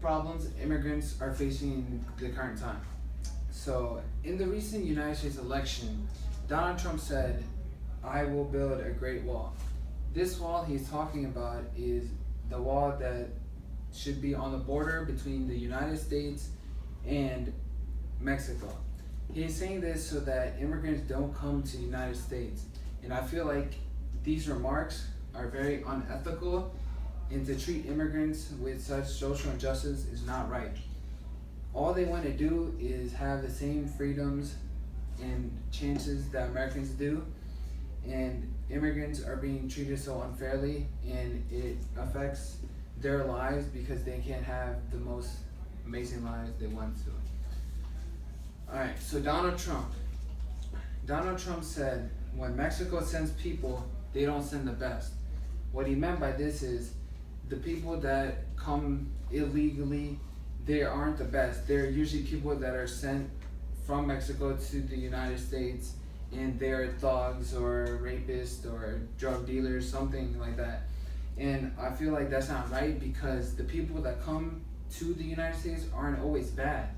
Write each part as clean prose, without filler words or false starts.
problems immigrants are facing in the current time. So, in the recent United States election, Donald Trump said, I will build a great wall. This wall he's talking about is the wall that should be on the border between the United States and Mexico. He's saying this so that immigrants don't come to the United States. And I feel like these remarks are very unethical, and to treat immigrants with such social injustice is not right. All they want to do is have the same freedoms and chances that Americans do, and immigrants are being treated so unfairly, and it affects their lives because they can't have the most amazing lives they want to. Alright, so Donald Trump. Donald Trump said, when Mexico sends people, they don't send the best. What he meant by this is the people that come illegally, they aren't the best. They're usually people that are sent from Mexico to the United States, and they're thugs or rapists or drug dealers, something like that. And I feel like that's not right, because the people that come to the United States aren't always bad.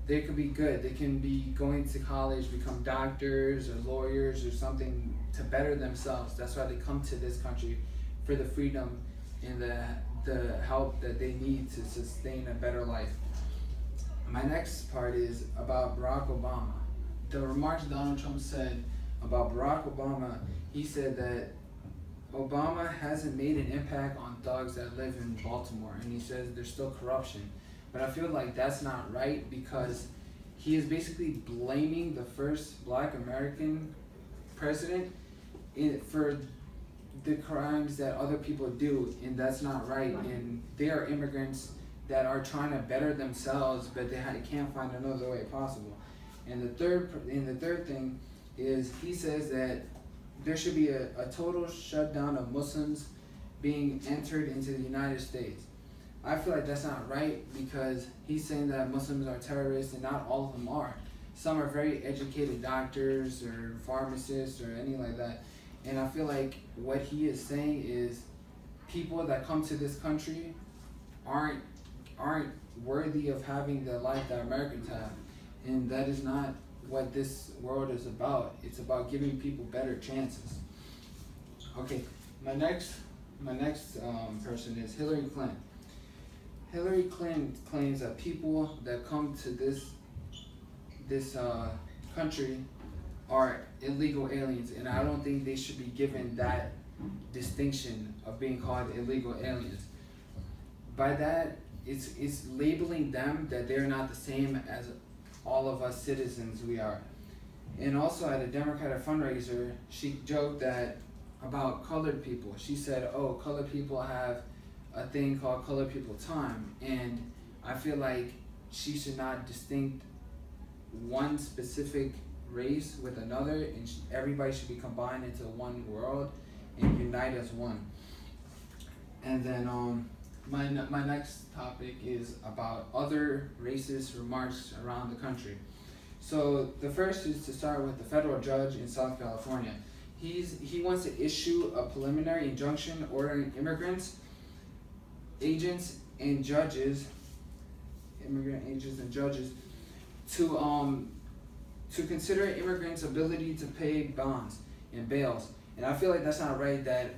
They could be good. They can be going to college, become doctors or lawyers or something to better themselves. That's why they come to this country, for the freedom and the help that they need to sustain a better life. My next part is about Barack Obama. The remarks Donald Trump said about Barack Obama, he said that Obama hasn't made an impact on thugs that live in Baltimore, and he says there's still corruption. But I feel like that's not right, because he is basically blaming the first Black American president for the crimes that other people do, and that's not right. And they are immigrants that are trying to better themselves, but they can't find another way possible. And the third thing is, he says that there should be a total shutdown of Muslims being entered into the United States. I feel like that's not right, because he's saying that Muslims are terrorists, and not all of them are. Some are very educated doctors or pharmacists or anything like that. And I feel like what he is saying is people that come to this country aren't worthy of having the life that Americans have. And that is not what this world is about. It's about giving people better chances. Okay, my next person is Hillary Clinton. Hillary Clinton claims that people that come to this country are illegal aliens, and I don't think they should be given that distinction of being called illegal aliens. By that, it's labeling them that they're not the same as all of us citizens we are. And also, at a Democratic fundraiser, she joked that about colored people. She said, oh, colored people have a thing called colored people time, and I feel like she should not distinct one specific race with another, and everybody should be combined into one world and unite as one. And then my next topic is about other racist remarks around the country. So the first is to start with the federal judge in South California. He wants to issue a preliminary injunction ordering immigrants, agents, and judges, immigrant agents and judges, to consider immigrants' ability to pay bonds and bails. And I feel like that's not right, that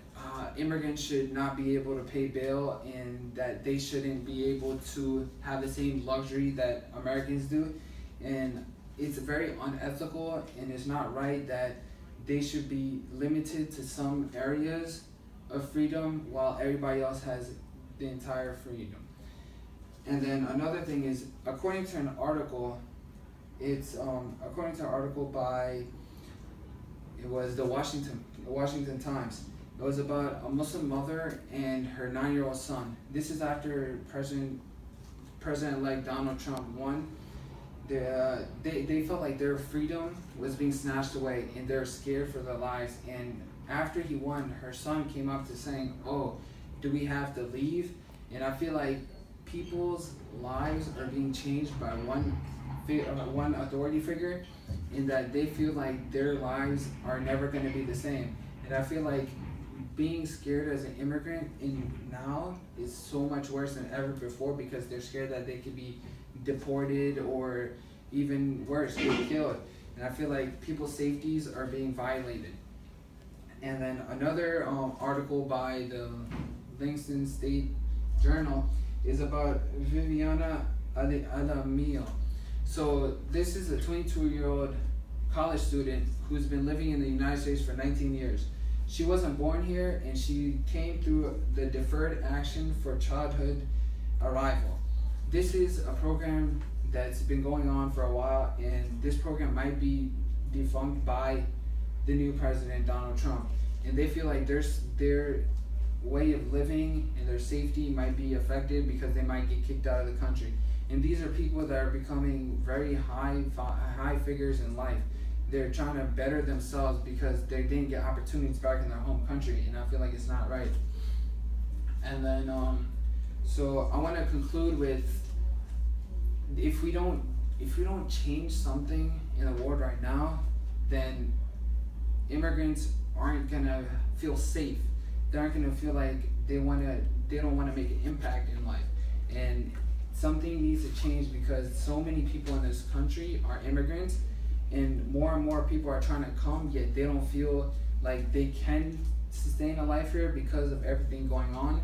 immigrants should not be able to pay bail, and that they shouldn't be able to have the same luxury that Americans do. And it's very unethical, and it's not right that they should be limited to some areas of freedom while everybody else has the entire freedom. And then another thing is, according to an article, according to an article by, it was the Washington Times. It was about a Muslim mother and her 9-year-old son. This is after President-elect Donald Trump won. They felt like their freedom was being snatched away, and they're scared for their lives. And after he won, her son came up to saying, oh, do we have to leave? And I feel like people's lives are being changed by one authority figure, in that they feel like their lives are never going to be the same. And I feel like being scared as an immigrant in now is so much worse than ever before because they're scared that they could be deported or even worse, get killed. And I feel like people's safeties are being violated. And then another article by the Langston State Journal is about Viviana Adamio. So this is a 22-year-old college student who's been living in the United States for 19 years. She wasn't born here, and she came through the Deferred Action for Childhood Arrival. This is a program that's been going on for a while, and this program might be defunct by the new president, Donald Trump. And they feel like their way of living and their safety might be affected because they might get kicked out of the country. And these are people that are becoming very high figures in life. They're trying to better themselves because they didn't get opportunities back in their home country, and I feel like it's not right. And then, so I want to conclude with, if we don't change something in the world right now, then immigrants aren't gonna feel safe. They aren't gonna feel like they don't want to make an impact in life, and something needs to change because so many people in this country are immigrants, and more people are trying to come, yet they don't feel like they can sustain a life here because of everything going on.